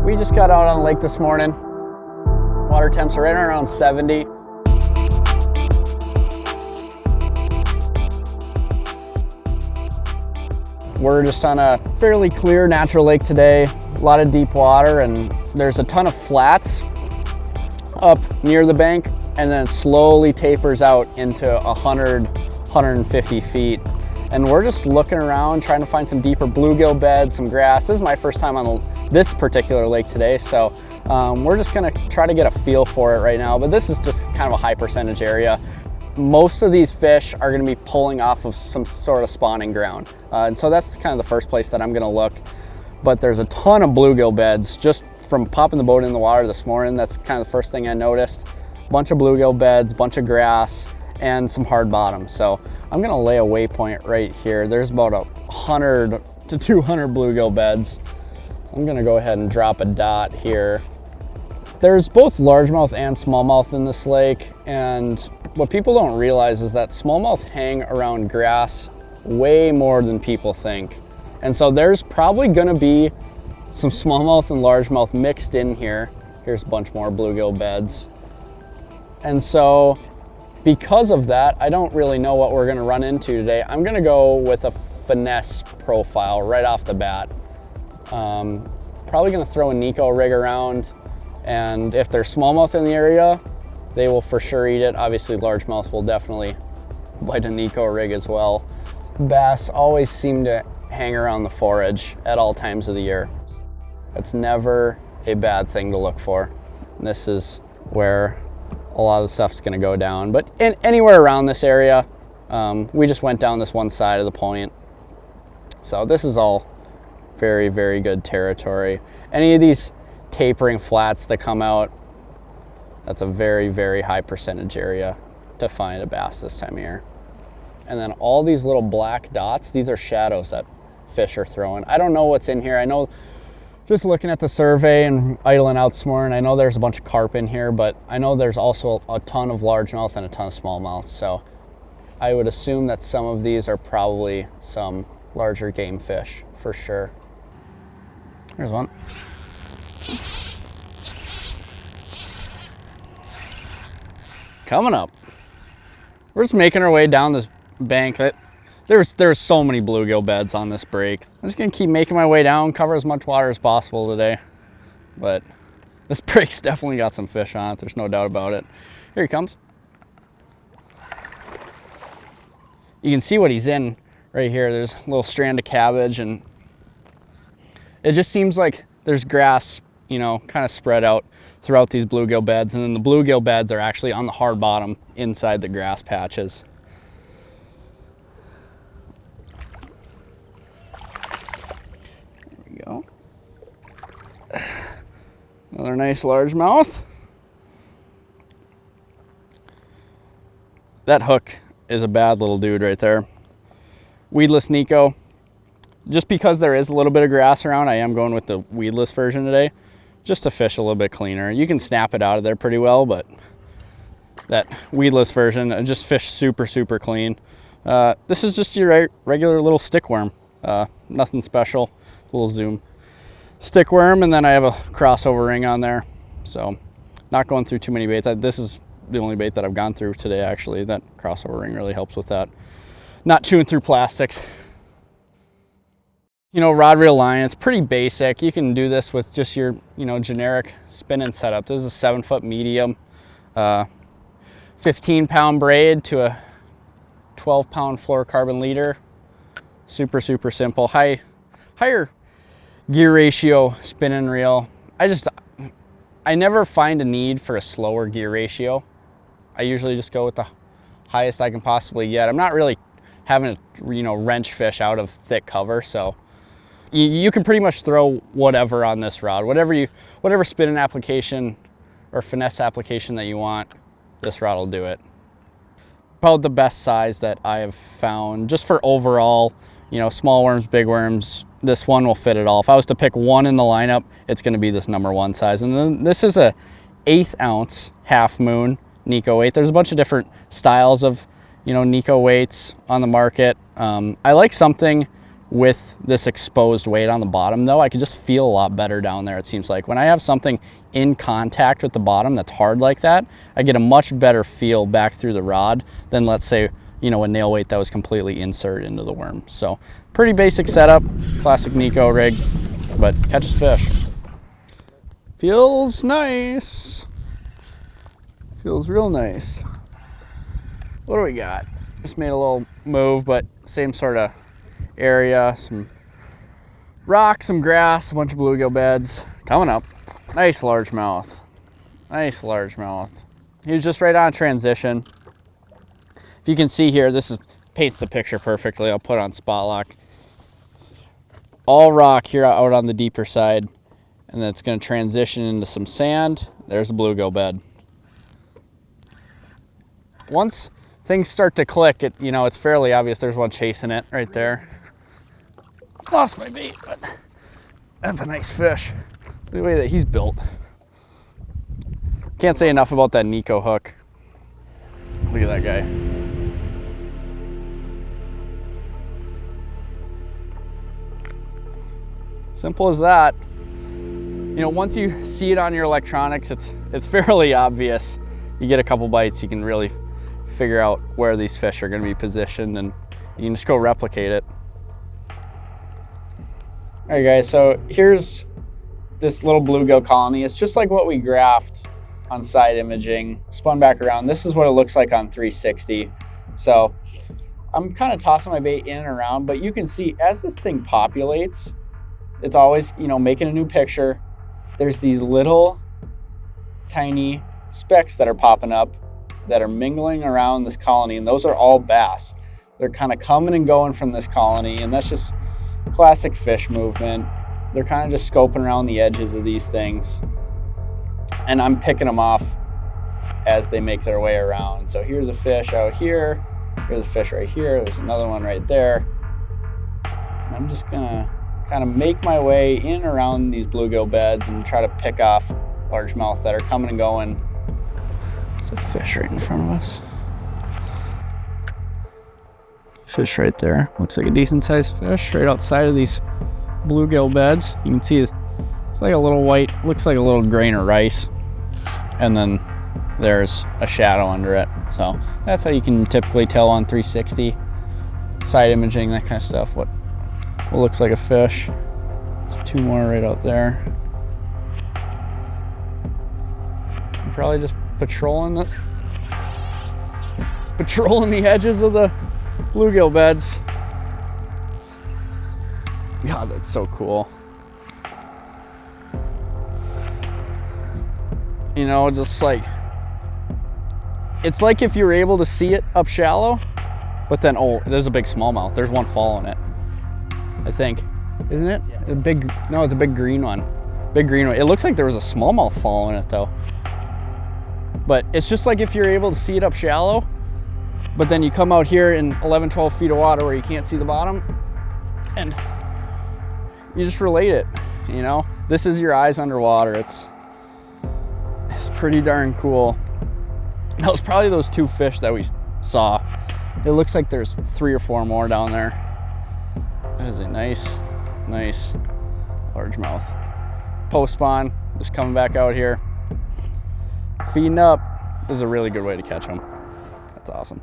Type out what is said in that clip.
We just got out on the lake this morning. Water temps are right around 70. We're just on a fairly clear natural lake today. A lot of deep water, and there's a ton of flats up near the bank, and then slowly tapers out into 100, 150 feet. And we're just looking around, trying to find some deeper bluegill beds, some grass. This is my first time on this particular lake today, so we're just gonna try to get a feel for it right now. But this is just kind of a high percentage area. Most of these fish are gonna be pulling off of some sort of spawning ground. And so that's kind of the first place that I'm gonna look. But there's a ton of bluegill beds just from popping the boat in the water this morning. That's kind of the first thing I noticed. Bunch of bluegill beds, bunch of grass, and some hard bottom. So I'm gonna lay a waypoint right here. There's about 100 to 200 bluegill beds. I'm gonna go ahead and drop a dot here. There's both largemouth and smallmouth in this lake, and what people don't realize is that smallmouth hang around grass way more than people think. And so there's probably gonna be some smallmouth and largemouth mixed in here. Here's a bunch more bluegill beds. And so because of that, I don't really know what we're gonna run into today. I'm gonna go with a finesse profile right off the bat. Probably gonna throw a Neko rig around, and if there's smallmouth in the area, they will for sure eat it. Obviously largemouth will definitely bite a Neko rig as well. Bass always seem to hang around the forage at all times of the year. It's never a bad thing to look for. And this is where a lot of the stuff's gonna go down. But anywhere around this area, we just went down this one side of the point. So this is all very, very good territory. Any of these tapering flats that come out, that's a very, very high percentage area to find a bass this time of year. And then all these little black dots, these are shadows that fish are throwing. I don't know what's in here. I know just looking at the survey and idling out this morning, I know there's a bunch of carp in here, but I know there's also a ton of largemouth and a ton of smallmouth. So I would assume that some of these are probably some larger game fish for sure. Here's one. Coming up. We're just making our way down this bank. There's so many bluegill beds on this break. I'm just gonna keep making my way down, cover as much water as possible today. But this break's definitely got some fish on it, there's no doubt about it. Here he comes. You can see what he's in right here. There's a little strand of cabbage, and it just seems like there's grass, you know, kind of spread out throughout these bluegill beds, and then the bluegill beds are actually on the hard bottom inside the grass patches. There we go. Another nice largemouth. That hook is a bad little dude right there. Weedless Neko. Just because there is a little bit of grass around, I am going with the weedless version today, just to fish a little bit cleaner. You can snap it out of there pretty well, but that weedless version, just fish super, super clean. This is just your regular little stickworm. Nothing special, a little zoom. Stickworm, and then I have a crossover ring on there. So not going through too many baits. This is the only bait that I've gone through today, actually. That crossover ring really helps with that. Not chewing through plastics. You know, rod reel line, it's pretty basic. You can do this with just your, you know, generic spinning setup. This is a 7-foot medium, 15-pound braid to a 12-pound fluorocarbon leader. Super, super simple. Higher gear ratio spinning reel. I never find a need for a slower gear ratio. I usually just go with the highest I can possibly get. I'm not really having to, you know, wrench fish out of thick cover, so you can pretty much throw whatever on this rod, whatever spinning application or finesse application that you want, this rod will do it. About the best size that I have found, just for overall, you know, small worms, big worms, this one will fit it all. If I was to pick one in the lineup, it's going to be this #1 size. And then this is a 1/8 ounce half moon Neko weight. There's a bunch of different styles of, you know, Neko weights on the market. I like something with this exposed weight on the bottom though, I can just feel a lot better down there. It seems like when I have something in contact with the bottom that's hard like that, I get a much better feel back through the rod than, let's say, you know, a nail weight that was completely inserted into the worm. So pretty basic setup, classic Neko rig, but catches fish. Feels nice. Feels real nice. What do we got? Just made a little move, but same sort of area, some rock, some grass, a bunch of bluegill beds coming up. Nice largemouth. Nice largemouth. He was just right on transition. If you can see here, this paints the picture perfectly. I'll put on spot lock. All rock here out on the deeper side, and then it's going to transition into some sand. There's a bluegill bed. Once things start to click, you know, it's fairly obvious. There's one chasing it right there. Lost my bait, but that's a nice fish. The way that he's built. Can't say enough about that Neko hook. Look at that guy. Simple as that. You know, once you see it on your electronics, it's fairly obvious. You get a couple bites, you can really figure out where these fish are going to be positioned, and you can just go replicate it. All right, guys, so here's this little bluegill colony. It's just like what we graphed on side imaging, spun back around. This is what it looks like on 360. So I'm kind of tossing my bait in and around, but you can see as this thing populates, it's always, you know, making a new picture. There's these little tiny specks that are popping up that are mingling around this colony, and those are all bass. They're kind of coming and going from this colony, and that's just classic fish movement. They're kind of just scoping around the edges of these things, and I'm picking them off as they make their way around. So here's a fish out here, here's a fish right here, there's another one right there. And I'm just gonna kind of make my way in around these bluegill beds and try to pick off largemouth that are coming and going. There's a fish right in front of us. Fish right there. Looks like a decent sized fish right outside of these bluegill beds. You can see it's like a little white, looks like a little grain of rice. And then there's a shadow under it. So that's how you can typically tell on 360, side imaging, that kind of stuff, what looks like a fish. There's two more right out there. I'm probably just patrolling the edges of the bluegill beds. God, that's so cool. You know, just like, it's like if you were able to see it up shallow, but then, oh, there's a big smallmouth. There's one following it, I think. Isn't it? Yeah. No, it's a big green one. Big green one. It looks like there was a smallmouth following it though. But it's just like if you're able to see it up shallow, but then you come out here in 11, 12 feet of water where you can't see the bottom, and you just relate it, you know? This is your eyes underwater. It's pretty darn cool. That was probably those two fish that we saw. It looks like there's 3 or 4 more down there. That is a nice largemouth. Post spawn, just coming back out here. Feeding up. This is a really good way to catch them. That's awesome.